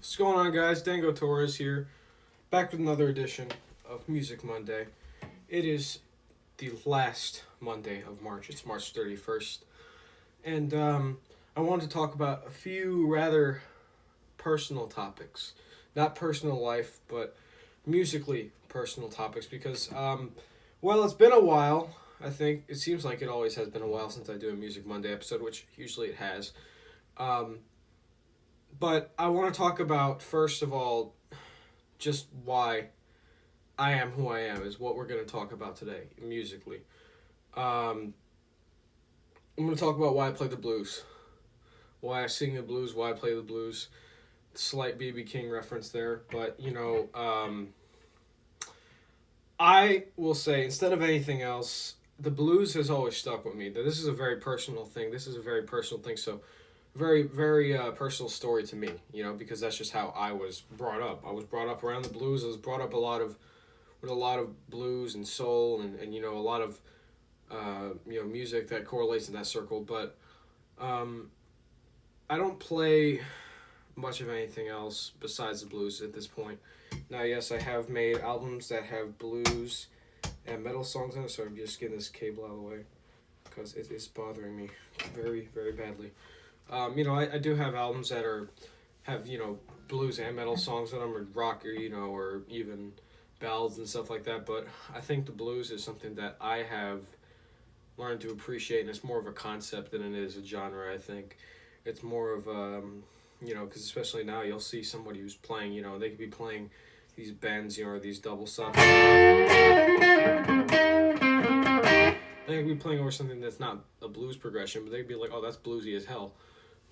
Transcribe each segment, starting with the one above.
What's going on, guys? Dango Torres here, back with another edition of Music Monday. It is the last Monday of March. It's March 31st. And I wanted to talk about a few rather personal topics. Not personal life, but musically personal topics because, well, it's been a while. I think it seems like it always has been a while since I do a Music Monday episode, which usually it has. Um, but I want to talk about, first of all, just why I am who I am, is what we're going to talk about today, musically. Um, I'm going to talk about why I play the blues, why I sing the blues, why I play the blues. Slight B.B. King reference there, but, I will say, instead of anything else, the blues has always stuck with me. This is a very personal thing. This is a very personal thing, so very, very personal story to me, because that's just how I was brought up. I was brought up around the blues. I was brought up with a lot of blues and soul and a lot of, music that correlates in that circle. But I don't play much of anything else besides the blues at this point. Now, yes, I have made albums that have blues and metal songs in it, so I'm just getting this cable out of the way because it is bothering me very, very badly. I do have albums that have blues and metal songs on them, or rock, or even ballads and stuff like that. But I think the blues is something that I have learned to appreciate, and it's more of a concept than it is a genre. I think it's more of because especially now you'll see somebody who's playing, they could be playing these bends, or these double stops. They could be playing over something that's not a blues progression, but they'd be like, oh, that's bluesy as hell.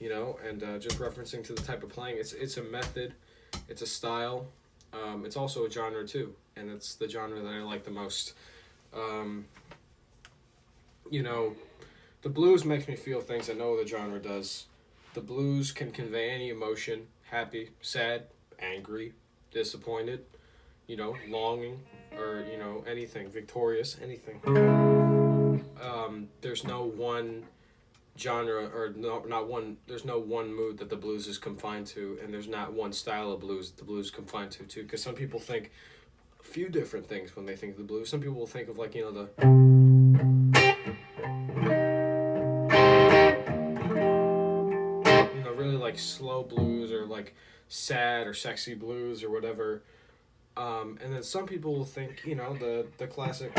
And just referencing to the type of playing, it's a method, it's a style, it's also a genre too, and it's the genre that I like the most. The blues makes me feel things that no other genre does. The blues can convey any emotion: happy, sad, angry, disappointed, longing, or anything, victorious, anything. There's no one genre, or not one. There's no one mood that the blues is confined to, and there's not one style of blues that the blues is confined to too. Because some people think a few different things when they think of the blues. Some people will think of really like slow blues, or like sad or sexy blues or whatever. And then some people will think the classic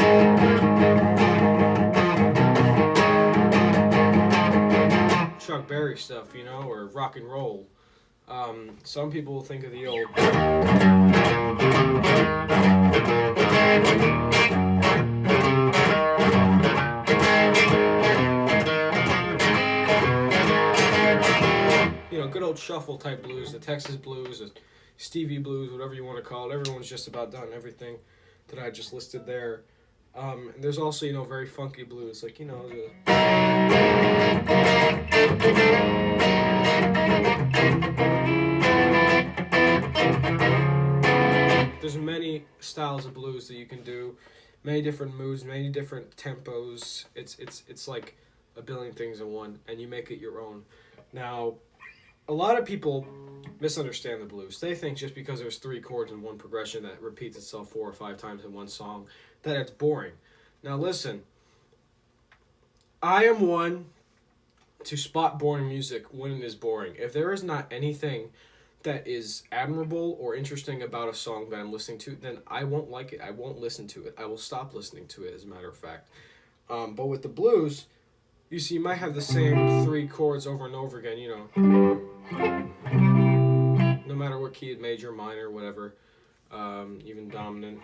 Chuck Berry stuff, or rock and roll. Some people will think of the old good old shuffle type blues, the Texas blues, the Stevie blues, whatever you want to call it. Everyone's just about done everything that I just listed there. And there's also, very funky blues, like, there's many styles of blues that you can do, many different moods, many different tempos. It's like a billion things in one, and you make it your own. Now, a lot of people misunderstand the blues. They think just because there's 3 chords in one progression that repeats itself 4 or 5 times in one song, that it's boring. Now listen, I am one to spot boring music when it is boring. If there is not anything that is admirable or interesting about a song that I'm listening to, then I won't like it. I won't listen to it. I will stop listening to it, as a matter of fact. But with the blues, you see, you might have the same 3 chords over and over again, no matter what key, major, minor, whatever, even dominant,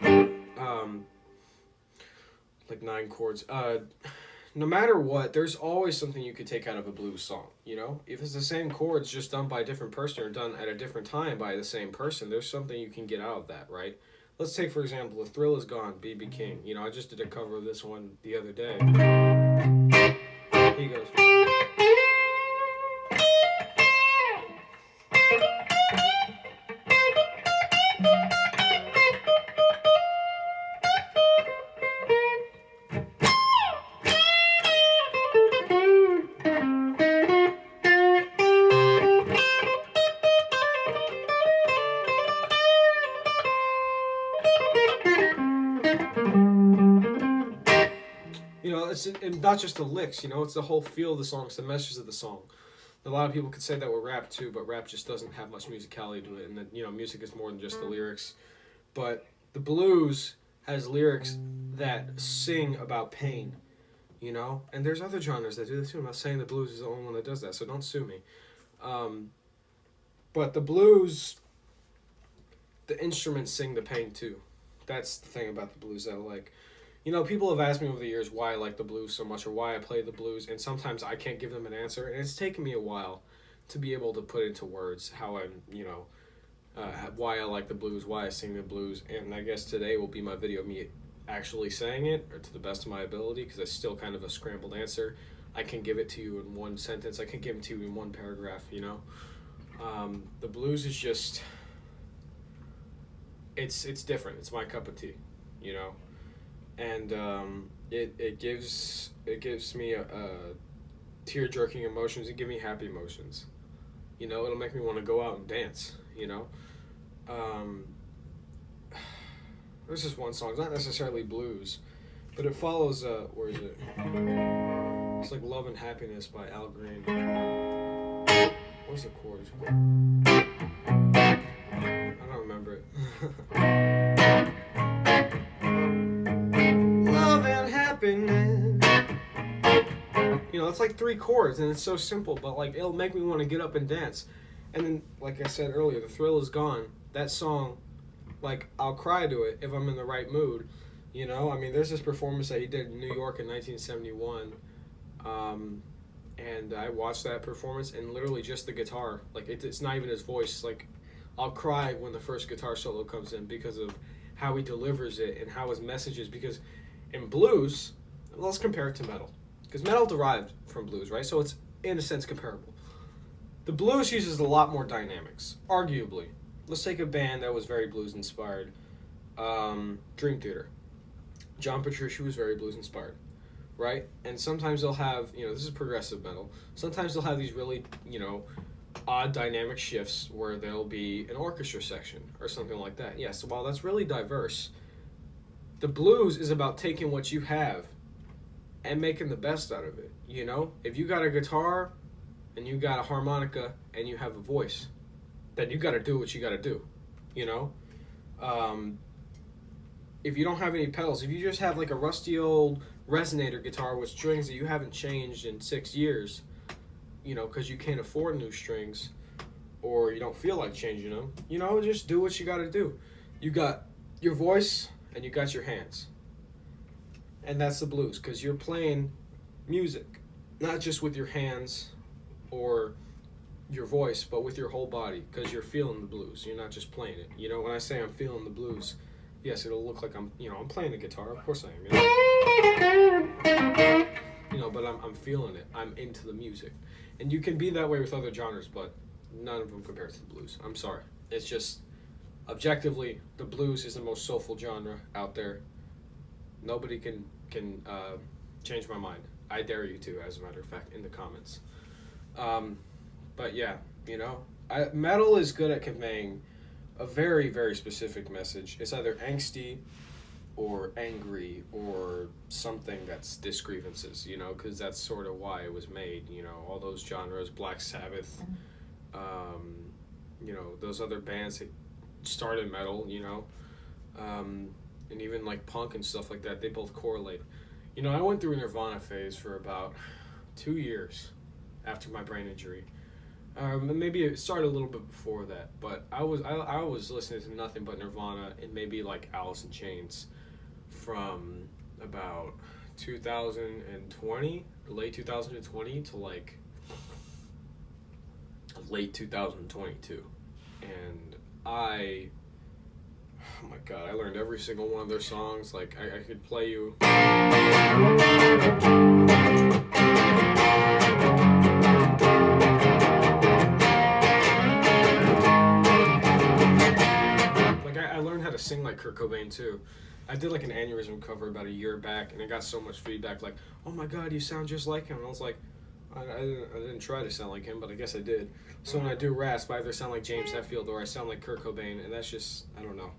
like 9 chords. No matter what, there's always something you could take out of a blues song, If it's the same chords just done by a different person or done at a different time by the same person, there's something you can get out of that, right? Let's take, for example, The Thrill Is Gone, B.B. King. I just did a cover of this one the other day. He goes. and not just the licks, you know, it's the whole feel of the song, it's the message of the song. A lot of people could say that with rap too, but rap just doesn't have much musicality to it, and that, you know, music is more than just the lyrics. But the blues has lyrics that sing about pain, you know, and there's other genres that do this too. I'm not saying the blues is the only one that does that, so don't sue me. But the blues, the instruments sing the pain too. That's the thing about the blues that I like. You know, people have asked me over the years why I like the blues so much or why I play the blues, and sometimes I can't give them an answer, and it's taken me a while to be able to put into words how I'm, you know, why I like the blues, why I sing the blues, and I guess today will be my video of me actually saying it, or to the best of my ability, because it's still kind of a scrambled answer. I can give it to you in one sentence, I can give it to you in one paragraph, you know. The blues is just, it's different, it's my cup of tea, you know. And it gives me a tear-jerking emotions. It gives me happy emotions. You know, it'll make me want to go out and dance. You know, there's just one song. It's not necessarily blues, but it follows. Where is it? It's like "Love and Happiness" by Al Green. What's the chord? I don't remember it. You know, it's like 3 chords and it's so simple, but like it'll make me want to get up and dance. And then, like I said earlier, the thrill is gone. That song, like, I'll cry to it if I'm in the right mood. You know, I mean, there's this performance that he did in New York in 1971, and I watched that performance, and literally just the guitar, like it's not even his voice. Like, I'll cry when the first guitar solo comes in because of how he delivers it and how his message is. Because in blues, let's compare it to metal. Because metal derived from blues, right? So it's, in a sense, comparable. The blues uses a lot more dynamics, arguably. Let's take a band that was very blues-inspired. Dream Theater. John Petrucci was very blues-inspired, right? And sometimes they'll have, you know, this is progressive metal. Sometimes they'll have these really, you know, odd dynamic shifts where there'll be an orchestra section or something like that. Yes, while that's really diverse, the blues is about taking what you have and making the best out of it, you know? If you got a guitar and you got a harmonica and you have a voice, then you got to do what you got to do, you know? If you don't have any pedals, if you just have like a rusty old resonator guitar with strings that you haven't changed in 6 years, you know, because you can't afford new strings or you don't feel like changing them, you know, just do what you got to do. You got your voice and you got your hands. And that's the blues, because you're playing music, not just with your hands or your voice, but with your whole body, because you're feeling the blues. You're not just playing it. You know, when I say I'm feeling the blues, yes, it'll look like I'm playing the guitar. Of course I am. You know, but I'm feeling it. I'm into the music. And you can be that way with other genres, but none of them compares to the blues. I'm sorry. It's just, objectively, the blues is the most soulful genre out there. Nobody can change my mind. I dare you to, as a matter of fact, in the comments. But yeah, you know, metal is good at conveying a very, very specific message. It's either angsty or angry or something that's disgrievances, you know, because that's sort of why it was made, you know, all those genres, Black Sabbath, you know, those other bands that started metal, you know, and even like punk and stuff like that, they both correlate. You know, I went through a Nirvana phase for about 2 years after my brain injury. Maybe it started a little bit before that, but I was listening to nothing but Nirvana and maybe like Alice in Chains from about 2020, late 2020 to like late 2022. And oh my god, I learned every single one of their songs. Like, I could play you. Like, I learned how to sing like Kurt Cobain too. I did like an aneurysm cover about a year back, and I got so much feedback like, oh my god, you sound just like him. And I was like, I didn't try to sound like him, but I guess I did. So when I do rasp, I either sound like James Hetfield or I sound like Kurt Cobain, and that's just, I don't know.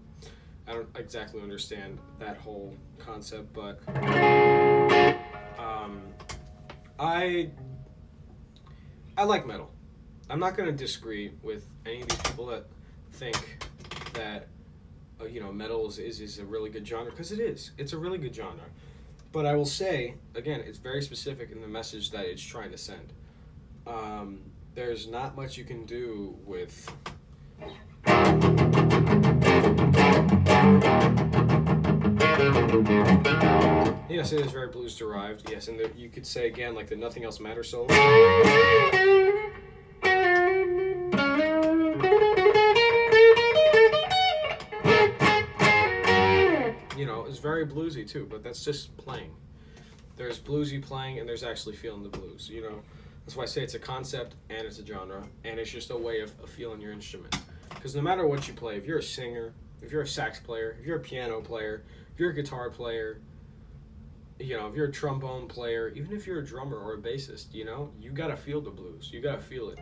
I don't exactly understand that whole concept, but I like metal. I'm not going to disagree with any of these people that think that metal is a really good genre, because it is. It's a really good genre. But I will say, again, it's very specific in the message that it's trying to send. There's not much you can do with... Yes, it is very blues derived. Yes, and you could say again, like the Nothing Else Matters solo. It's very bluesy too, but that's just playing. There's bluesy playing, and there's actually feeling the blues. That's why I say it's a concept and it's a genre, and it's just a way of feeling your instrument. Because no matter what you play, if you're a singer, if you're a sax player, if you're a piano player, if you're a guitar player, if you're a trombone player, even if you're a drummer or a bassist, you gotta feel the blues. You gotta feel it.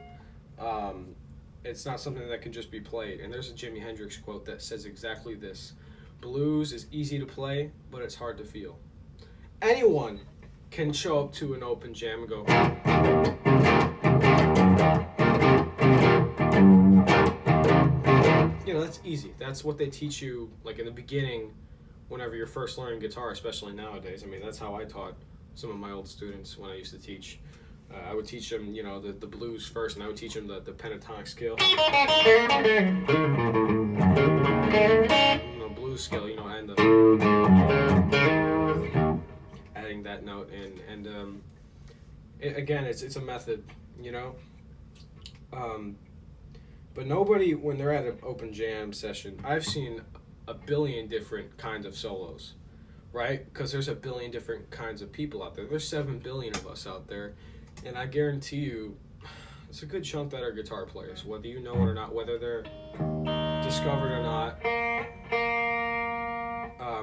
It's not something that can just be played. And there's a Jimi Hendrix quote that says exactly this: "Blues is easy to play, but it's hard to feel." Anyone can show up to an open jam and go, that's easy. That's what they teach you, like in the beginning, whenever you're first learning guitar, especially nowadays. I mean, that's how I taught some of my old students when I used to teach. I would teach them, the blues first, and I would teach them the pentatonic scale. Blues scale, and adding that note in. And again, it's a method, But nobody, when they're at an open jam session, I've seen a billion different kinds of solos, right? Because there's a billion different kinds of people out there. There's 7 billion of us out there. And I guarantee you, it's a good chunk that are guitar players, whether you know it or not, whether they're discovered or not.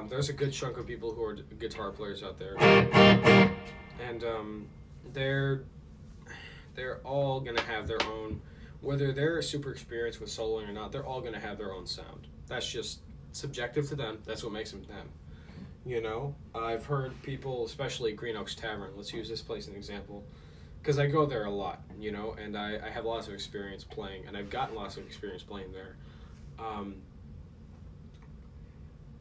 There's a good chunk of people who are guitar players out there. And they're all going to have their own, whether they're super experienced with soloing or not, they're all going to have their own sound. That's just subjective to them. That's what makes them them. I've heard people, especially at Green Oaks Tavern, let's use this place as an example, because I go there a lot, and I have lots of experience playing, and I've gotten lots of experience playing there.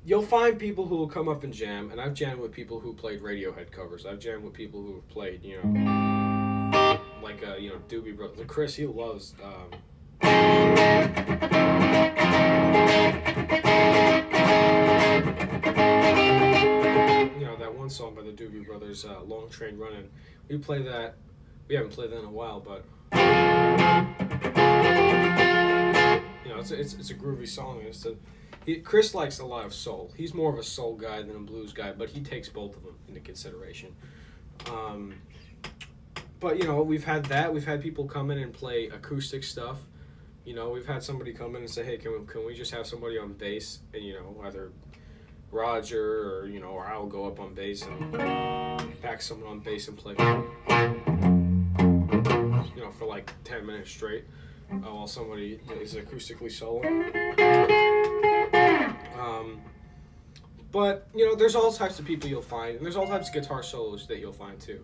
You'll find people who will come up and jam, and I've jammed with people who played Radiohead covers. I've jammed with people who have played, Doobie Brothers. Chris, he loves... that one song by the Doobie Brothers, Long Train Runnin'. We play that. We haven't played that in a while, but it's a groovy song. Chris likes a lot of soul. He's more of a soul guy than a blues guy, but he takes both of them into consideration. But we've had that. We've had people come in and play acoustic stuff. We've had somebody come in and say, "Hey, can we just have somebody on bass?" And either Roger or I'll go up on bass and back someone on bass and play, for like 10 minutes straight, while somebody is acoustically soloing. But there's all types of people you'll find, and there's all types of guitar solos that you'll find too,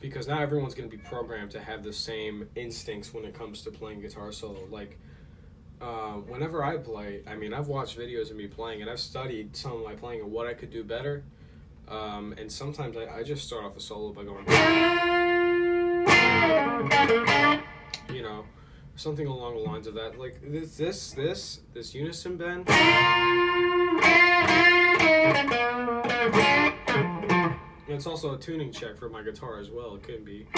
because not everyone's going to be programmed to have the same instincts when it comes to playing guitar solo. Like, whenever I play, I've watched videos of me playing, and I've studied some of my playing and what I could do better. And sometimes I just start off a solo by going, something along the lines of that. Like this unison bend. And it's also a tuning check for my guitar as well. It could be.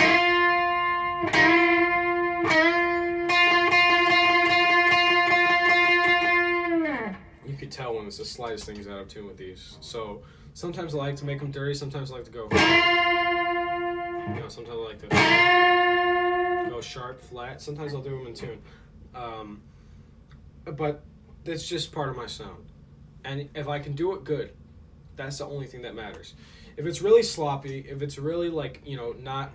You could tell when it's the slightest things out of tune with these. So sometimes I like to make them dirty. Sometimes I like to go. Sometimes I like to go sharp, flat. Sometimes I'll do them in tune. But that's just part of my sound. And if I can do it good, that's the only thing that matters. If it's really sloppy, if it's really not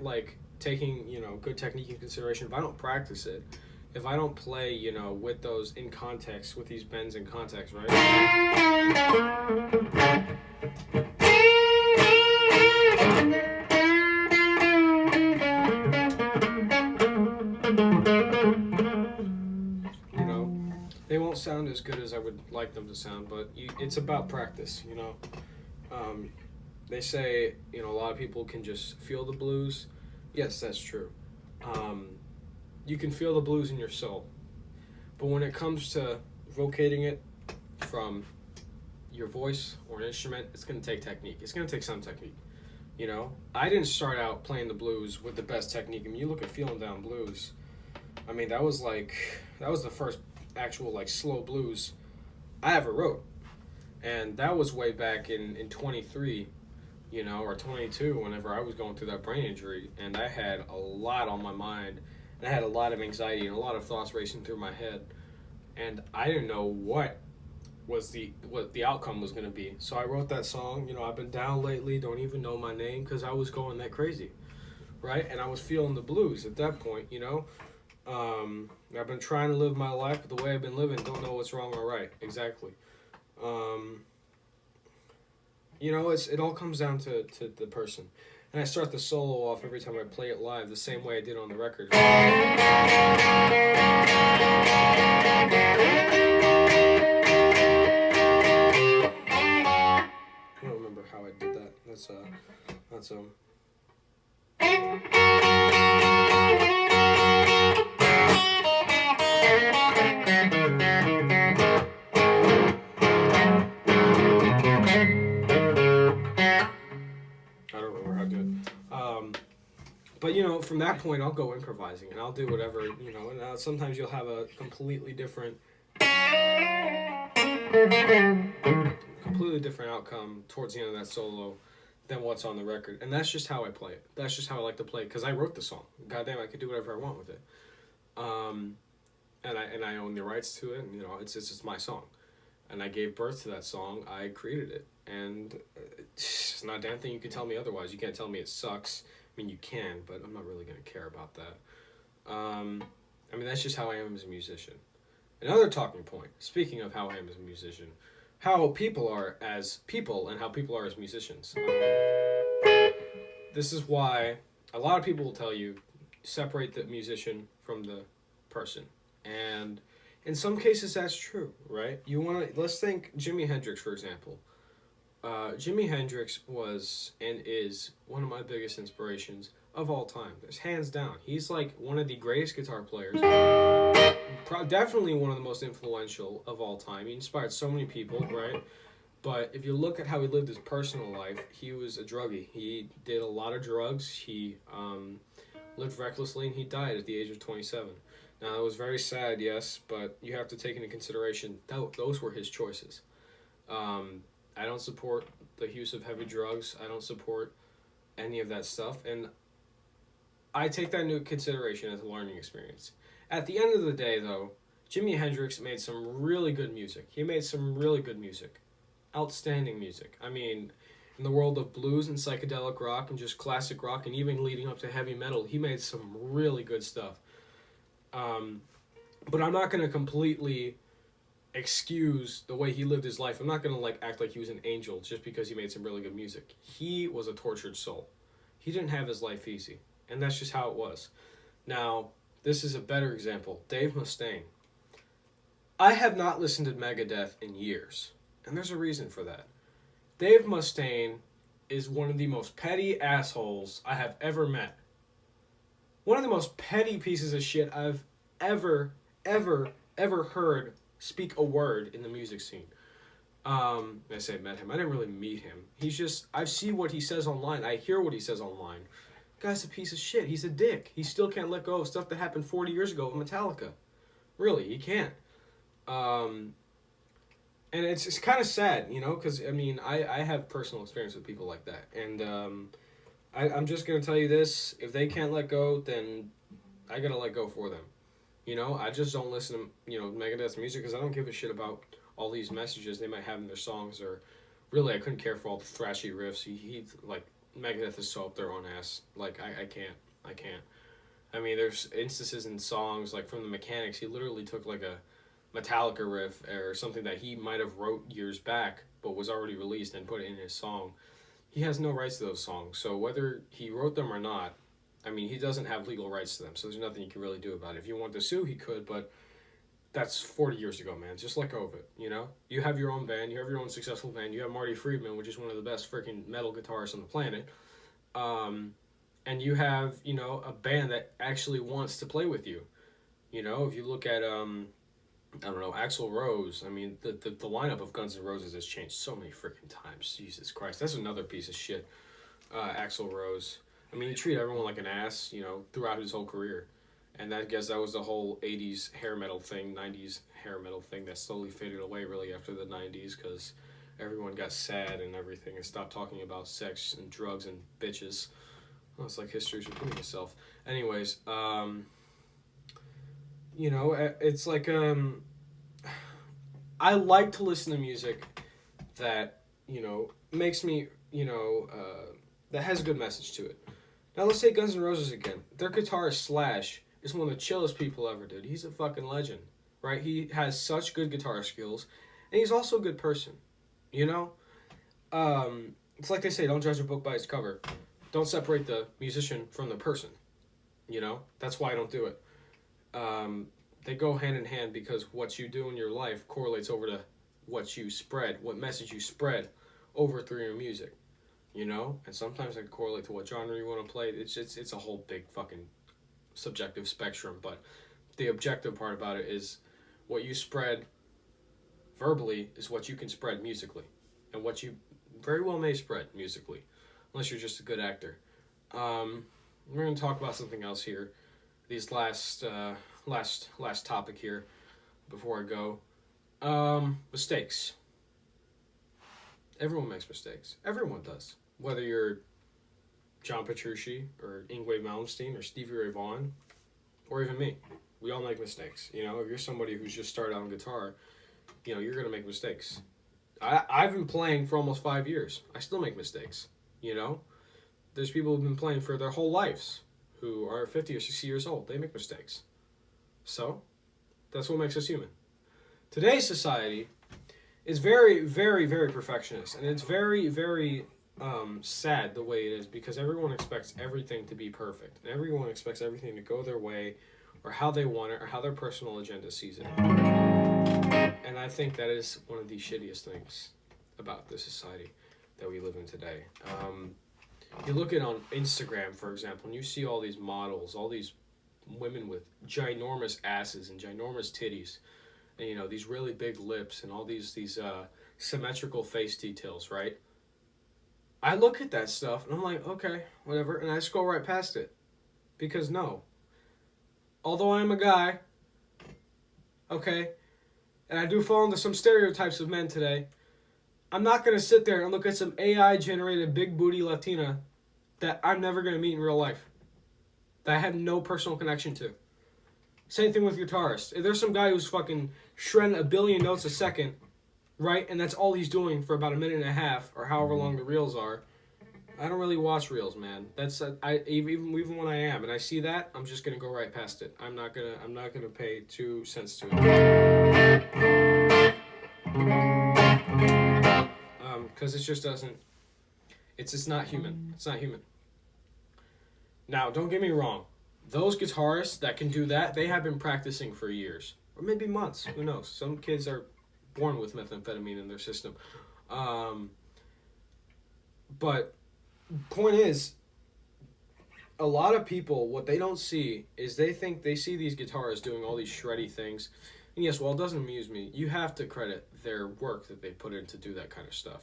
taking, good technique in consideration, if I don't practice it, if I don't play, with those in context, with these bends in context, right? They won't sound as good as I would like them to sound, but it's about practice, you know. Um, they say, you know, a lot of people can just feel the blues. Yes, that's true. Um, you can feel the blues in your soul. But when it comes to vocating it from your voice or an instrument, it's going to take technique. It's going to take some technique. You know, I didn't start out playing the blues with the best technique. I mean, you look at Feeling Down Blues. I mean, that was the first actual like slow blues I ever wrote. And that was way back in 23, you know, or 22, whenever I was going through that brain injury. And I had a lot on my mind. And I had a lot of anxiety and a lot of thoughts racing through my head. And I didn't know what the outcome was going to be. So I wrote that song, you know, I've been down lately, don't even know my name, because I was going that crazy, right? And I was feeling the blues at that point, you know. I've been trying to live my life, but the way I've been living, don't know what's wrong or right, exactly. You know, it all comes down to the person. And I start the solo off every time I play it live the same way I did on the record. I don't remember how I did that. That's I don't remember how I did it. But you know, from that point, I'll go improvising, and I'll do whatever, you know. And sometimes you'll have a completely different outcome towards the end of that solo than what's on the record, and that's just how I play it. That's just how I like to play it, because I wrote the song. Goddamn, I could do whatever I want with it. And I own the rights to it, and you know, it's just my song, and I gave birth to that song. I created it, and it's not a damn thing you can tell me otherwise. You can't tell me it sucks. I mean, you can, but I'm not really gonna care about that. I mean, that's just how I am as a musician. Another talking point, speaking of how I am as a musician, how people are as people and how people are as musicians. This is why a lot of people will tell you, separate the musician from the person. And in some cases that's true, right? Let's think Jimi Hendrix, for example. Jimi Hendrix was and is one of my biggest inspirations of all time. There's hands down. He's like one of the greatest guitar players. Definitely one of the most influential of all time. He inspired so many people, right? But if you look at how he lived his personal life, he was a druggie. He did a lot of drugs. He lived recklessly, and he died at the age of 27. Now, it was very sad, yes, but you have to take into consideration those were his choices. I don't support the use of heavy drugs. I don't support any of that stuff, and I take that into consideration as a learning experience. At the end of the day, though, Jimi Hendrix made some really good music. He made some really good music. Outstanding music. I mean, in the world of blues and psychedelic rock and just classic rock and even leading up to heavy metal, he made some really good stuff. But I'm not going to completely excuse the way he lived his life. I'm not going to act like he was an angel just because he made some really good music. He was a tortured soul. He didn't have his life easy, and that's just how it was. Now, this is a better example. Dave Mustaine. I have not listened to Megadeth in years, and there's a reason for that. Dave Mustaine is one of the most petty assholes I have ever met. One of the most petty pieces of shit I've ever heard speak a word in the music scene. I say met him. I didn't really meet him. He's just, I see what he says online. I hear what he says online. Guy's a piece of shit. He's a dick. He still can't let go of stuff that happened 40 years ago with Metallica. Really, he can't. And it's kind of sad, you know, because, I mean, I have personal experience with people like that. And I'm just going to tell you this. If they can't let go, then I got to let go for them. You know, I just don't listen to, you know, Megadeth's music because I don't give a shit about all these messages they might have in their songs. Or really, I couldn't care for all the thrashy riffs. He like, Megadeth is so up their own ass. Like, I can't. I mean, there's instances in songs, like from the Mechanics, he literally took like a Metallica riff or something that he might have wrote years back but was already released and put it in his song. He has no rights to those songs. So whether he wrote them or not, I mean, he doesn't have legal rights to them, so there's nothing you can really do about it. If you want to sue, he could, but that's 40 years ago, man. Just let go of it, you know? You have your own band, you have your own successful band, you have Marty Friedman, which is one of the best freaking metal guitarists on the planet. And you have, you know, a band that actually wants to play with you. You know, if you look at, I don't know, Axl Rose, I mean, the lineup of Guns N' Roses has changed so many freaking times. Jesus Christ, that's another piece of shit, Axl Rose. I mean, he treated everyone like an ass, you know, throughout his whole career. And I guess that was the whole 80s hair metal thing, 90s hair metal thing that slowly faded away really after the 90s because everyone got sad and everything and stopped talking about sex and drugs and bitches. Well, it's like history's repeating itself. Anyways, you know, it's like, I like to listen to music that, you know, makes me, you know, that has a good message to it. Now, let's say Guns N' Roses again. Their guitarist Slash is one of the chillest people ever, dude. He's a fucking legend, right? He has such good guitar skills, and he's also a good person, you know? It's like they say, don't judge a book by its cover. Don't separate the musician from the person, you know? That's why I don't do it. They go hand in hand because what you do in your life correlates over to what you spread, what message you spread over through your music, you know? And sometimes it can correlate to what genre you want to play. It's a whole big fucking subjective spectrum, but the objective part about it is what you spread verbally is what you can spread musically, and what you very well may spread musically, unless you're just a good actor. We're going to talk about something else here. These last topic here before I go. Mistakes. Everyone makes mistakes. Everyone does. Whether you're John Petrucci or Yngwie Malmsteen or Stevie Ray Vaughan or even me. We all make mistakes. You know, if you're somebody who's just started out on guitar, you know, you're going to make mistakes. I've been playing for almost 5 years. I still make mistakes, you know? There's people who've been playing for their whole lives who are 50 or 60 years old. They make mistakes. So, that's what makes us human. Today's society is very, very, very perfectionist. And it's very, very sad the way it is because everyone expects everything to be perfect. And everyone expects everything to go their way or how they want it or how their personal agenda sees it. And I think that is one of the shittiest things about the society that we live in today. You look at on Instagram, for example, and you see all these models, all these women with ginormous asses and ginormous titties, and you know, these really big lips and all these symmetrical face details, right? I look at that stuff and I'm like, okay, whatever, and I scroll right past it. Because no. Although I'm a guy, okay, and I do fall into some stereotypes of men today, I'm not going to sit there and look at some AI-generated big booty Latina that I'm never going to meet in real life. That I have no personal connection to. Same thing with guitarists. If there's some guy who's fucking shredding a billion notes a second, right, and that's all he's doing for about a minute and a half, or however long the reels are, I don't really watch reels, man. That's even when I am, and I see that, I'm just gonna go right past it. I'm not gonna pay 2 cents to it. Because it just doesn't. It's just not human. It's not human. Now, don't get me wrong. Those guitarists that can do that, they have been practicing for years. Or maybe months. Who knows? Some kids are born with methamphetamine in their system. But point is, a lot of people, what they don't see is they think they see these guitarists doing all these shreddy things. And yes, while it doesn't amuse me, you have to credit their work that they put in to do that kind of stuff.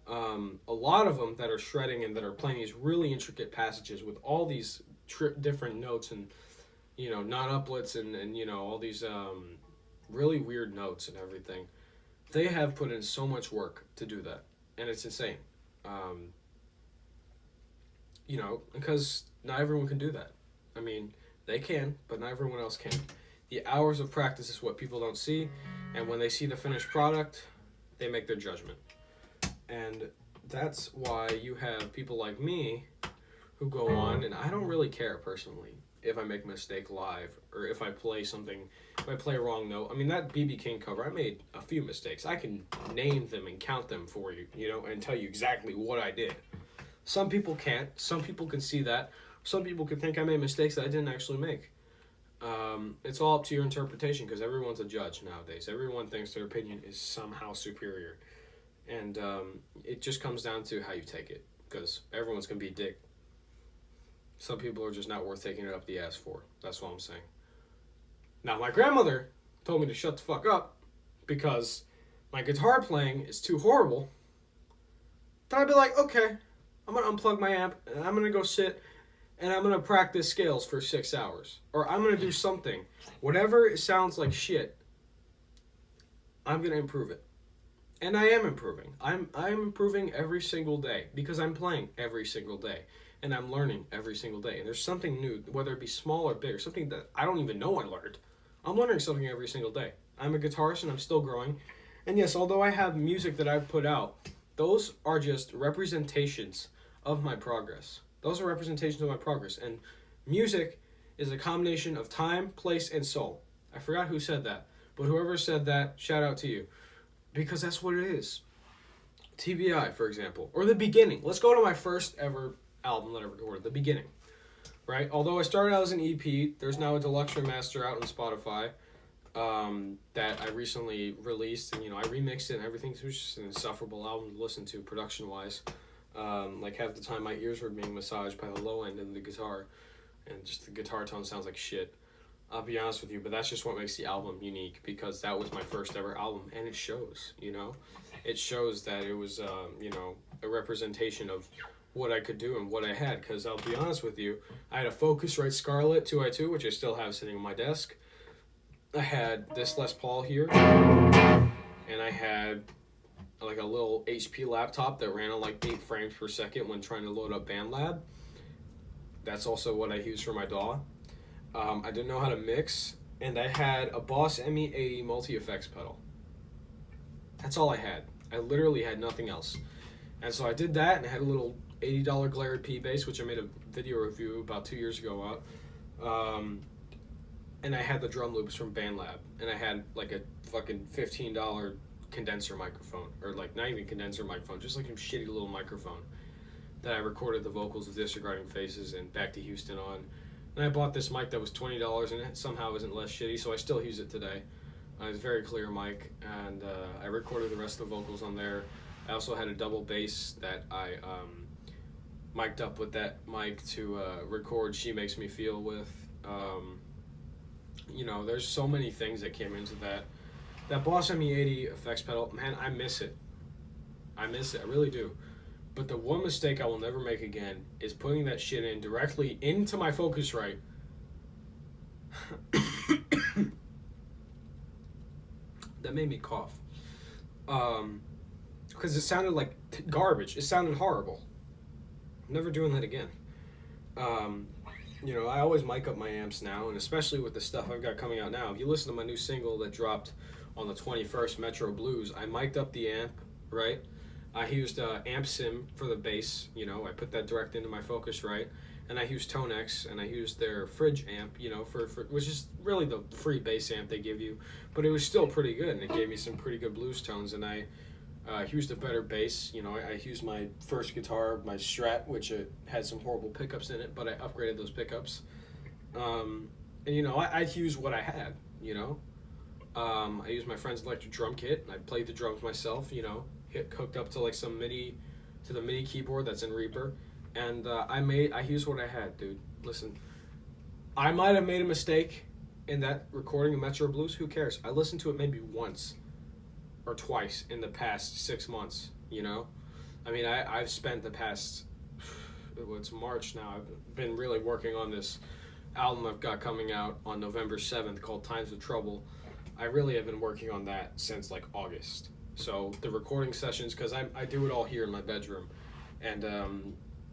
A lot of them that are shredding and that are playing these really intricate passages with all these different notes and, you know, non-uplets and you know, all these really weird notes and everything. They have put in so much work to do that. And it's insane. You know, because not everyone can do that. I mean, they can, but not everyone else can. The hours of practice is what people don't see. And when they see the finished product, they make their judgment. And that's why you have people like me who go on, and I don't really care personally if I make a mistake live or if I play something, if I play a wrong note. I mean, that B.B. King cover, I made a few mistakes. I can name them and count them for you, you know, and tell you exactly what I did. Some people can't. Some people can see that. Some people can think I made mistakes that I didn't actually make. It's all up to your interpretation because everyone's a judge nowadays. Everyone thinks their opinion is somehow superior. And it just comes down to how you take it because everyone's going to be a dick. Some people are just not worth taking it up the ass for. That's what I'm saying. Now, my grandmother told me to shut the fuck up because my guitar playing is too horrible. Then I'd be like, okay, I'm going to unplug my amp and I'm going to go sit and I'm going to practice scales for 6 hours. Or I'm going to do something. Whatever sounds like shit, I'm going to improve it. And I am improving. I'm improving every single day because I'm playing every single day. And I'm learning every single day. And there's something new, whether it be small or big, or something that I don't even know I learned. I'm learning something every single day. I'm a guitarist and I'm still growing. And yes, although I have music that I've put out, those are just representations of my progress. Those are representations of my progress. And music is a combination of time, place, and soul. I forgot who said that. But whoever said that, shout out to you. Because that's what it is. TBI, for example. Or the beginning. Let's go to my first ever album that I recorded. The beginning. Right? Although I started out as an EP, there's now a deluxe remaster out on Spotify that I recently released. And, I remixed it and everything. So it was just an insufferable album to listen to production-wise. Like half the time my ears were being massaged by the low end of the guitar. And just the guitar tone sounds like shit. I'll be honest with you, but that's just what makes the album unique because that was my first ever album, and it shows, It shows that it was, a representation of what I could do and what I had, because I'll be honest with you, I had a Focusrite Scarlett 2i2, which I still have sitting on my desk. I had this Les Paul here, and I had like a little HP laptop that ran on like 8 frames per second when trying to load up BandLab. That's also what I used for my DAW. I didn't know how to mix, and I had a Boss ME80 multi-effects pedal. That's all I had. I literally had nothing else. And so I did that, and I had a little $80 Glared P-Bass, which I made a video review about 2 years ago out. And I had the drum loops from BandLab, and I had like a fucking $15 condenser microphone, or like not even condenser microphone, just like a shitty little microphone that I recorded the vocals of Disregarding Faces and Back to Houston on. And I bought this mic that was $20 and it somehow isn't less shitty, so I still use it today. It's a very clear mic, and I recorded the rest of the vocals on there. I also had a double bass that I mic'd up with that mic to record She Makes Me Feel with. There's so many things that came into that. That Boss ME80 effects pedal, man, I miss it. I really do. But the one mistake I will never make again is putting that shit in directly into my Focusrite. That made me cough. Because it sounded like garbage. It sounded horrible. I'm never doing that again. I always mic up my amps now, and especially with the stuff I've got coming out now. If you listen to my new single that dropped on the 21st, Metro Blues, I mic'd up the amp, right? I used Amp Sim for the bass, I put that direct into my Focusrite, and I used Tonex, and I used their Fridge amp, for which is really the free bass amp they give you, but it was still pretty good, and it gave me some pretty good blues tones, and I used a better bass, I used my first guitar, my Strat, which had some horrible pickups in it, but I upgraded those pickups, I used what I had, I used my friend's electric drum kit, and I played the drums myself, hooked up to like some MIDI, to the MIDI keyboard that's in Reaper, and I used what I had, dude. Listen, I might have made a mistake in that recording of Metro Blues. Who cares? I listened to it maybe once or twice in the past 6 months. I've spent the past, it's March now. I've been really working on this album I've got coming out on November 7th called Times of Trouble. I really have been working on that since like August. So the recording sessions, because I do it all here in my bedroom, and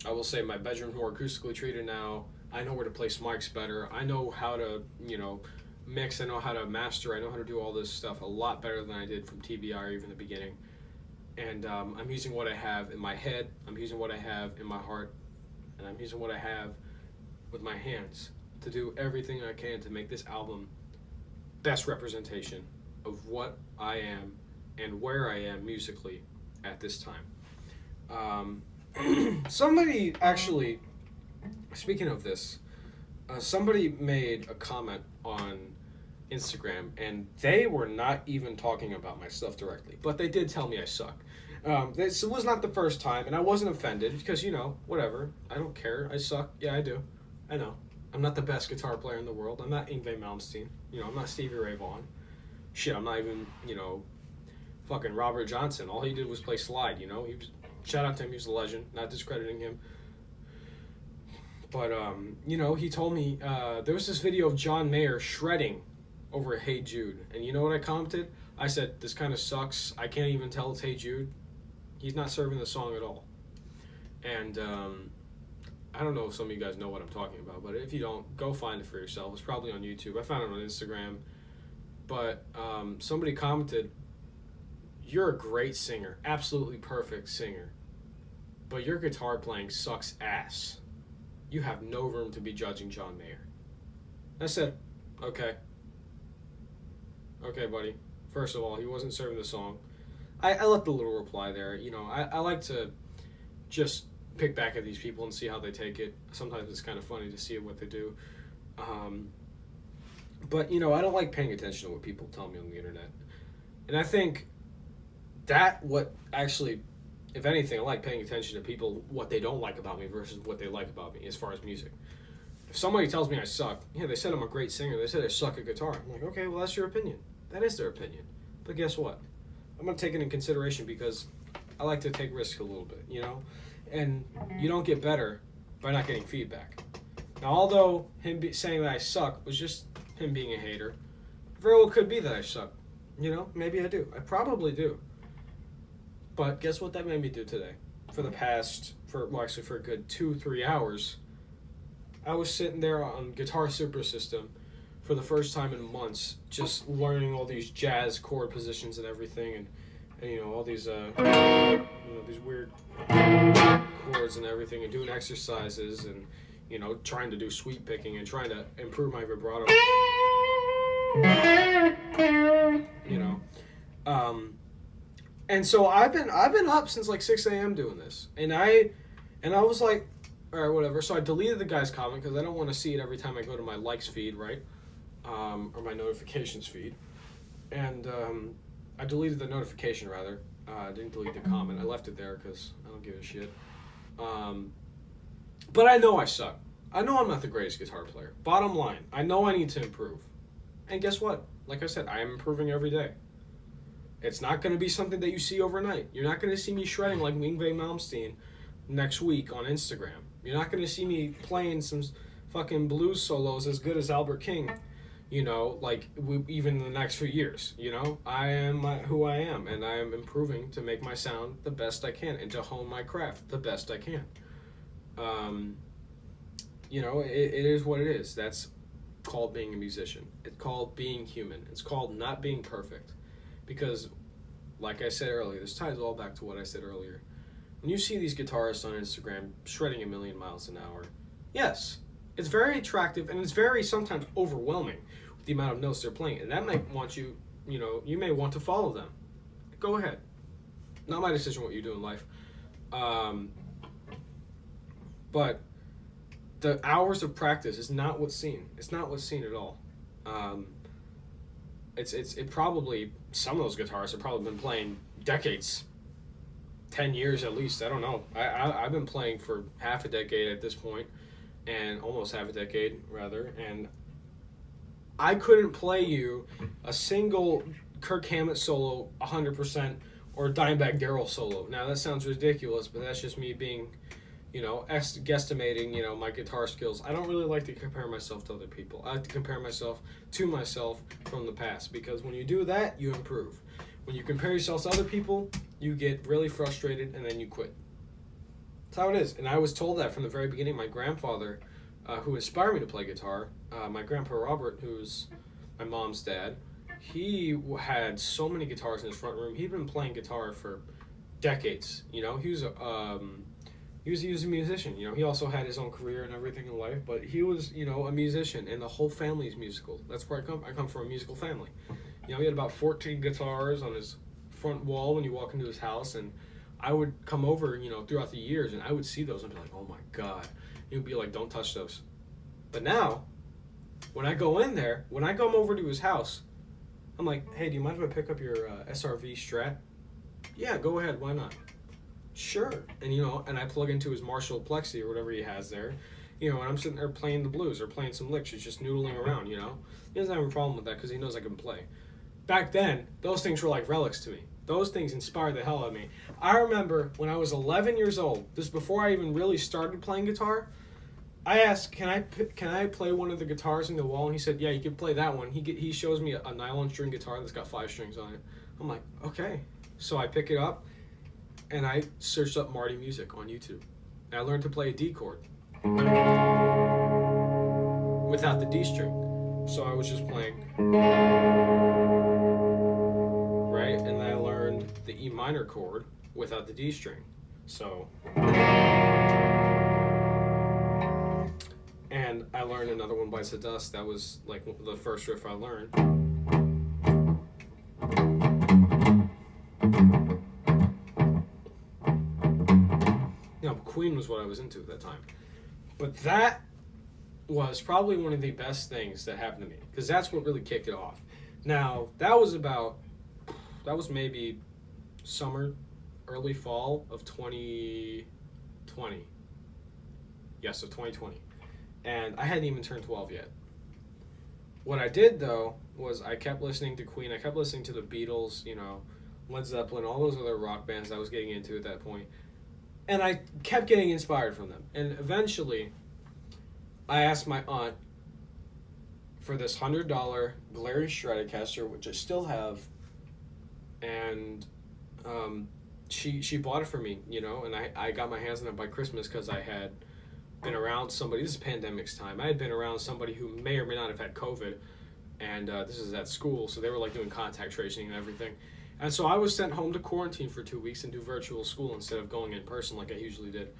I will say my bedroom's more acoustically treated now. I know where to place mics better. I know how to mix. I know how to master. I know how to do all this stuff a lot better than I did from TBR or even the beginning. And I'm using what I have in my head. I'm using what I have in my heart, and I'm using what I have with my hands to do everything I can to make this album best representation of what I am and where I am musically at this time. Somebody actually, speaking of this, somebody made a comment on Instagram, and they were not even talking about my stuff directly, but they did tell me I suck. This was not the first time, and I wasn't offended because, whatever. I don't care. I suck. Yeah, I do. I know. I'm not the best guitar player in the world. I'm not Yngwie Malmsteen. I'm not Stevie Ray Vaughan. Shit, I'm not even, fucking Robert Johnson. All he did was play slide, He was, shout out to him. He was a legend. Not discrediting him. But, he told me there was this video of John Mayer shredding over Hey Jude. And you know what I commented? I said, this kind of sucks. I can't even tell it's Hey Jude. He's not serving the song at all. And I don't know if some of you guys know what I'm talking about, but if you don't, go find it for yourself. It's probably on YouTube. I found it on Instagram. But somebody commented, you're a great singer. Absolutely perfect singer. But your guitar playing sucks ass. You have no room to be judging John Mayer. I said, okay. Okay, buddy. First of all, he wasn't serving the song. I let the little reply there. I like to just pick back at these people and see how they take it. Sometimes it's kind of funny to see what they do. But, I don't like paying attention to what people tell me on the internet. And I think what actually, if anything, I like paying attention to people, what they don't like about me versus what they like about me as far as music. If somebody tells me I suck, they said I'm a great singer, they said I suck at guitar. I'm like, okay, well, that's your opinion. That is their opinion. But guess what? I'm going to take it in consideration because I like to take risks a little bit, And you don't get better by not getting feedback. Now, although him saying that I suck was just him being a hater, very well could be that I suck. Maybe I do. I probably do. But guess what that made me do today? For a good 2-3 hours, I was sitting there on Guitar Super System for the first time in months, just learning all these jazz chord positions and everything, and all these these weird chords and everything, and doing exercises, and trying to do sweep picking and trying to improve my vibrato. And so I've been up since like 6 a.m. doing this, and I was like, all right, whatever. So I deleted the guy's comment because I don't want to see it every time I go to my likes feed, right? Or my notifications feed. And I deleted the notification, rather. I didn't delete the comment. I left it there because I don't give a shit. But I know I suck. I know I'm not the greatest guitar player. Bottom line, I know I need to improve. And guess what? Like I said, I am improving every day. It's not going to be something that you see overnight. You're not going to see me shredding like Yngwie Malmsteen next week on Instagram. You're not going to see me playing some fucking blues solos as good as Albert King, even in the next few years. I am who I am, and I am improving to make my sound the best I can and to hone my craft the best I can. It is what it is. That's called being a musician. It's called being human. It's called not being perfect. Because, like I said earlier, this ties all back to what I said earlier. When you see these guitarists on Instagram shredding 1,000,000 miles an hour, yes, it's very attractive and it's very sometimes overwhelming with the amount of notes they're playing. And that might want you, you may want to follow them. Go ahead. Not my decision what you do in life. But the hours of practice is not what's seen. It's not what's seen at all. It probably, some of those guitarists have probably been playing decades, 10 years at least. I don't know. I've been playing for half a decade at this point, and almost half a decade rather, and I couldn't play you a single Kirk Hammett solo 100% or Dimebag Darrell solo. Now that sounds ridiculous, but that's just me being, guesstimating, my guitar skills. I don't really like to compare myself to other people. I like to compare myself to myself from the past, because when you do that, you improve. When you compare yourself to other people, you get really frustrated and then you quit. That's how it is. And I was told that from the very beginning. My grandfather, who inspired me to play guitar, my grandpa Robert, who's my mom's dad, he had so many guitars in his front room. He'd been playing guitar for decades. He was a musician. He also had his own career and everything in life, but he was, a musician, and the whole family is musical. That's where I come. I come from a musical family. He had about 14 guitars on his front wall when you walk into his house, and I would come over, throughout the years, and I would see those and be like, oh my God. He would be like, don't touch those. But now, When I go in there, when I come over to his house, I'm like, hey, do you mind if I pick up your SRV Strat? Yeah, go ahead. Why not? Sure. And, and I plug into his Marshall Plexi or whatever he has there, and I'm sitting there playing the blues or playing some licks. He's just noodling around, He doesn't have a problem with that because he knows I can play. Back then, those things were like relics to me. Those things inspired the hell out of me. I remember when I was 11 years old, this is before I even really started playing guitar, I asked, can I play one of the guitars in the wall? And he said, yeah, you can play that one. He shows me a nylon string guitar that's got 5 strings on it. I'm like, okay. So I pick it up, and I searched up Marty music on YouTube. And I learned to play a D chord without the D string. So I was just playing, right? And then I learned the E minor chord without the D string. So, and I learned Another One Bites the Dust. That was like the first riff I learned. Queen was what I was into at that time. But that was probably one of the best things that happened to me, because that's what really kicked it off. Now, that was maybe summer, early fall of 2020. Yes, of 2020. And I hadn't even turned 12 yet. What I did, though, was I kept listening to Queen. I kept listening to the Beatles, Led Zeppelin, all those other rock bands I was getting into at that point. And I kept getting inspired from them. And eventually, I asked my aunt for this $100 Glary Stratocaster, which I still have. And she bought it for me, and I got my hands on it by Christmas because I had been around somebody. This is pandemic's time. I had been around somebody who may or may not have had COVID. And this is at school, so they were like doing contact tracing and everything. And so I was sent home to quarantine for 2 weeks and do virtual school instead of going in person like I usually did.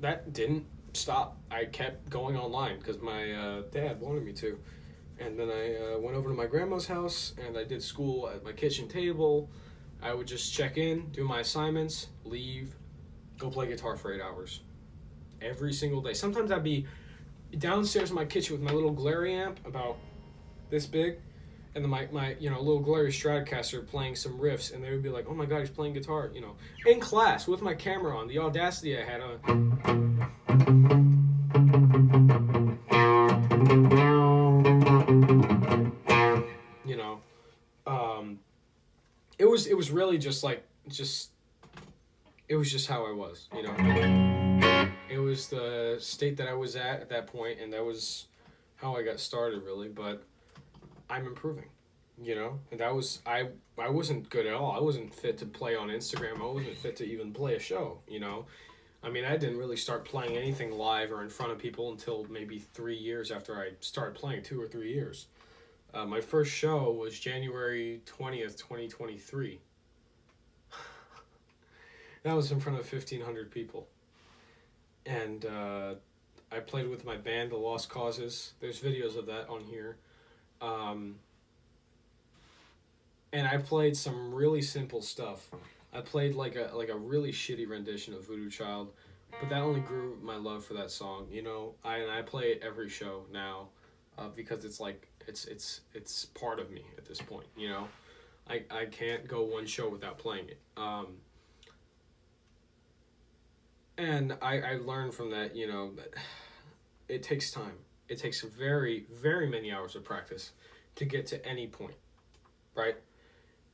That didn't stop. I kept going online because my dad wanted me to. And then I went over to my grandma's house and I did school at my kitchen table. I would just check in, do my assignments, leave, go play guitar for 8 hours. Every single day. Sometimes I'd be downstairs in my kitchen with my little Glary amp about this big. And then my little Glary Stratocaster playing some riffs, and they would be like, oh my god, he's playing guitar, in class with my camera on, the audacity I had on. It was really just it was just how I was, It was the state that I was at that point, and that was how I got started, really, but I'm improving, and that was, I wasn't good at all. I wasn't fit to play on Instagram. I wasn't fit to even play a show, I mean, I didn't really start playing anything live or in front of people until maybe 3 years after I started playing, 2 or 3 years. My first show was January 20th, 2023. That was in front of 1,500 people. And I played with my band, The Lost Causes. There's videos of that on here. And I played some really simple stuff. I played like a really shitty rendition of Voodoo Child, but that only grew my love for that song. I play it every show now, because it's like it's part of me at this point. I can't go one show without playing it. And I learned from that, that it takes time. It takes very, very many hours of practice to get to any point, right?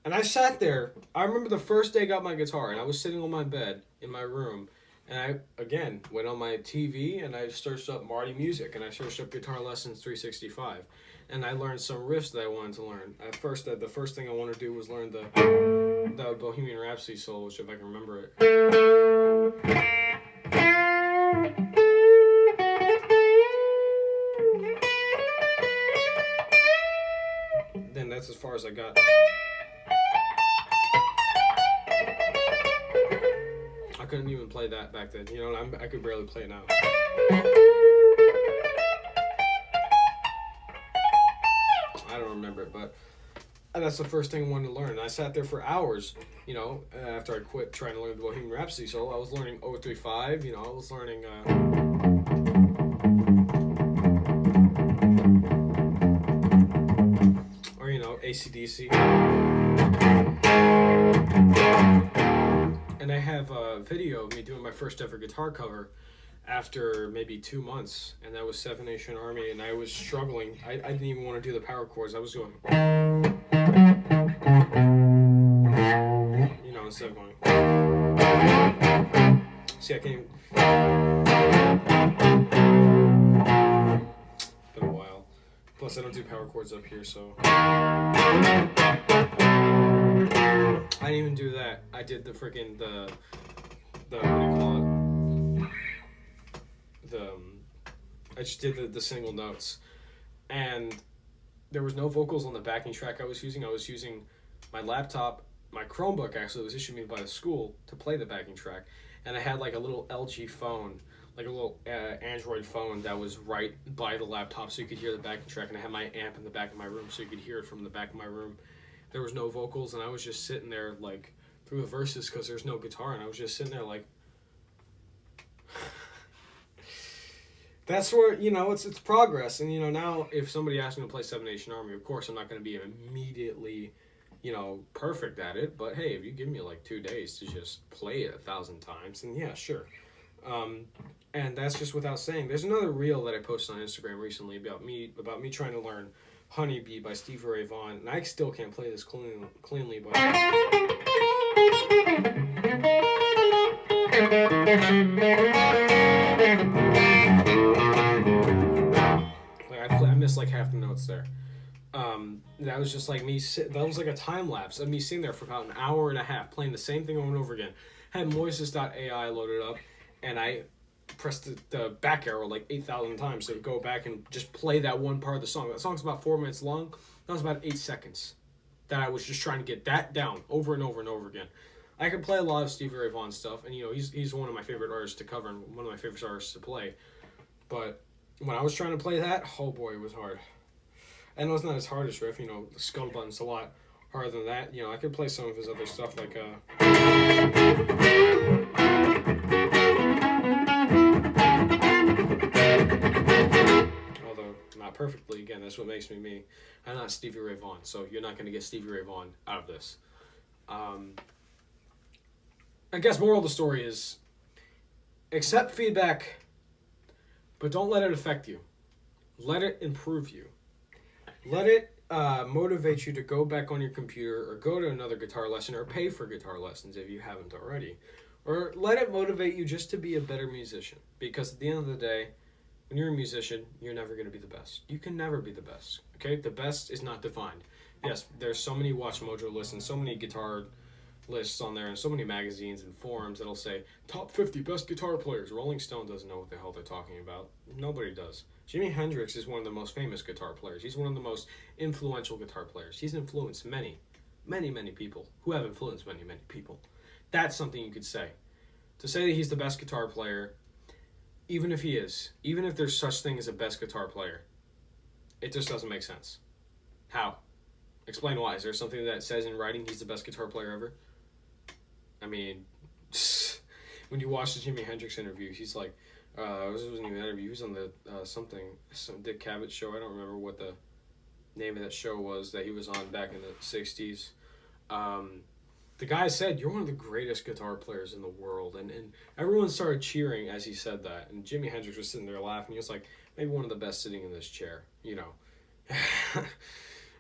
And I sat there. I remember the first day I got my guitar, and I was sitting on my bed in my room, and I, again, went on my TV, and I searched up Marty music, and I searched up Guitar Lessons 365, and I learned some riffs that I wanted to learn. At first, the first thing I wanted to do was learn the Bohemian Rhapsody solo, if I can remember it. Then that's as far as I got. I couldn't even play that back then. I could barely play it now. I don't remember it, but that's the first thing I wanted to learn. And I sat there for hours, after I quit trying to learn the Bohemian Rhapsody solo. I was learning 035, I was learning AC/DC. And I have a video of me doing my first ever guitar cover after maybe 2 months, and that was Seven Nation Army, and I was struggling. I didn't even want to do the power chords. I was going, instead of going. See, I can't even. Been a while. Plus, I don't do power chords up here, so. I didn't even do that. I did the freaking the what do you call it? I just did the single notes, and there was no vocals on the backing track I was using. I was using my laptop, my Chromebook actually was issued me by the school to play the backing track, and I had like a little LG phone, like a little Android phone that was right by the laptop, so you could hear the backing track, and I had my amp in the back of my room, so you could hear it from the back of my room. There was no vocals, and I was just sitting there like through the verses because there's no guitar, and I was just sitting there like. That's where, it's progress. And, now if somebody asks me to play Seven Nation Army, of course I'm not going to be immediately, perfect at it. But, hey, if you give me, 2 days to just play it 1,000 times, then yeah, sure. And that's just without saying. There's another reel that I posted on Instagram recently about me trying to learn Honeybee by Stevie Ray Vaughan. And I still can't play this cleanly, but... I missed half the notes there. That was just me. That was like a time lapse of me sitting there for about an hour and a half playing the same thing over and over again. Had Moises.ai loaded up, and I pressed the back arrow 8,000 times to go back and just play that one part of the song. That song's about 4 minutes long. That was about 8 seconds. That I was just trying to get that down over and over and over again. I could play a lot of Stevie Ray Vaughan stuff, and he's one of my favorite artists to cover and one of my favorite artists to play. But when I was trying to play that, oh boy, it was hard. And it was not his hardest riff, the Scuttlebutton's a lot harder than that. I could play some of his other stuff although not perfectly. Again, that's what makes me me. I'm not Stevie Ray Vaughan, so you're not going to get Stevie Ray Vaughan out of this. I guess moral of the story is accept feedback, but don't let it affect you. Let it improve you. Let it motivate you to go back on your computer or go to another guitar lesson or pay for guitar lessons if you haven't already. Or let it motivate you just to be a better musician. Because at the end of the day, when you're a musician, you're never going to be the best. You can never be the best. Okay? The best is not defined. Yes, there's so many Watch Mojo lists and so many guitar lists on there and so many magazines and forums that'll say top 50 best guitar players. Rolling Stone doesn't know what the hell they're talking about. Nobody does. Jimi Hendrix is one of the most famous guitar players. He's one of the most influential guitar players. He's influenced many, many, many people who have influenced many, many people. That's something you could say. To say that he's the best guitar player, even if he is, even if there's such thing as a best guitar player, it just doesn't make sense. How? Explain why. Is there something that says in writing he's the best guitar player ever? I mean, when you watch the Jimi Hendrix interview, he's like, it wasn't even an interview, he was on the some Dick Cavett show. I don't remember what the name of that show was that he was on back in the 60s. The guy said, you're one of the greatest guitar players in the world. And everyone started cheering as he said that. And Jimi Hendrix was sitting there laughing. He was like, maybe one of the best sitting in this chair,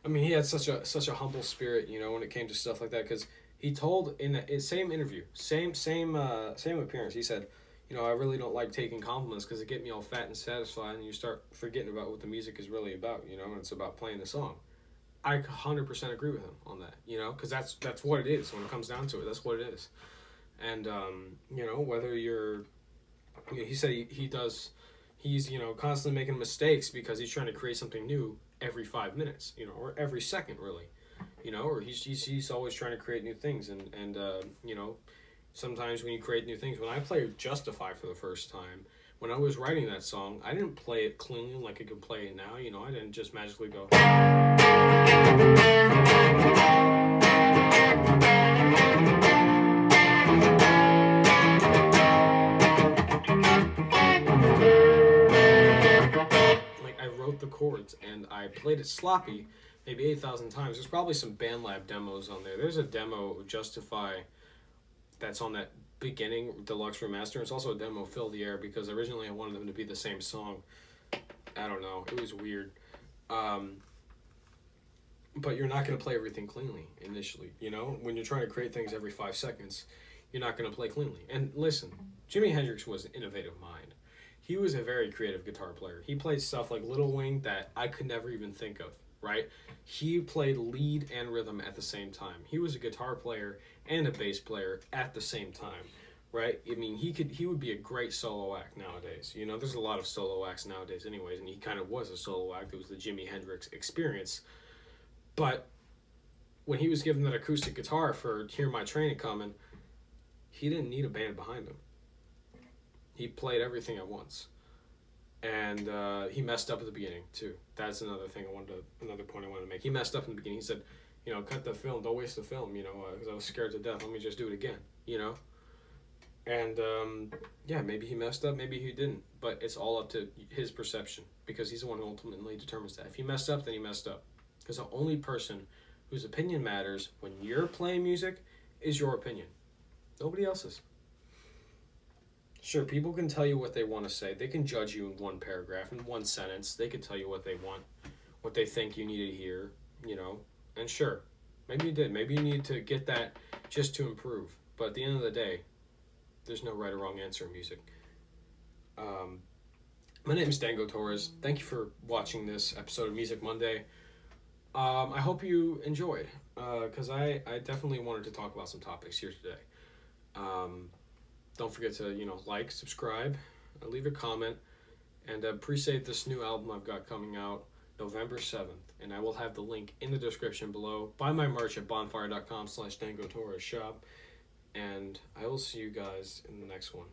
I mean, he had such a humble spirit, when it came to stuff like that. Because he told in the same interview, same appearance, he said, I really don't like taking compliments because it get me all fat and satisfied, and you start forgetting about what the music is really about, and it's about playing the song. I 100% agree with him on that, because that's what it is when it comes down to it. That's what it is. And, whether you're, he said he's, constantly making mistakes because he's trying to create something new every 5 minutes, or every second, really, or he's always trying to create new things. And sometimes when you create new things, when I played Justify for the first time, when I was writing that song, I didn't play it cleanly like I can play it now. I didn't just magically go. I wrote the chords and I played it sloppy maybe 8,000 times. There's probably some BandLab demos on there. There's a demo of Justify that's on that beginning deluxe remaster. It's also a demo of Fill the Air because originally I wanted them to be the same song. I don't know. It was weird. But you're not going to play everything cleanly initially. You know, when you're trying to create things every 5 seconds, you're not going to play cleanly. And listen, Jimi Hendrix was an innovative mind. He was a very creative guitar player. He played stuff like Little Wing that I could never even think of, right? He played lead and rhythm at the same time. He was a guitar player and a bass player at the same time, right? I mean, he would be a great solo act nowadays. You know, there's a lot of solo acts nowadays anyways, and he kind of was a solo act. It was the Jimi Hendrix experience. But when he was given that acoustic guitar for Hear My Train Coming, he didn't need a band behind him. He played everything at once. And he messed up at the beginning, too. That's another point I wanted to make. He messed up in the beginning. He said, you know, cut the film, don't waste the film, you know, because I was scared to death. Let me just do it again, you know? And, yeah, maybe he messed up, maybe he didn't. But it's all up to his perception, because he's the one who ultimately determines that. If he messed up, then he messed up. Because the only person whose opinion matters when you're playing music is your opinion. Nobody else's. Sure, people can tell you what they want to say. They can judge you in one paragraph, in one sentence. They can tell you what they want, what they think you need to hear, you know. And sure, maybe you did. Maybe you need to get that just to improve. But at the end of the day, there's no right or wrong answer in music. My name is Dango Torres. Thank you for watching this episode of Music Monday. I hope you enjoyed, because I definitely wanted to talk about some topics here today. Don't forget to, you know, like, subscribe, leave a comment, and pre-save this new album I've got coming out November 7th, and I will have the link in the description below. Buy my merch at bonfire.com/DangoTorres shop, and I will see you guys in the next one.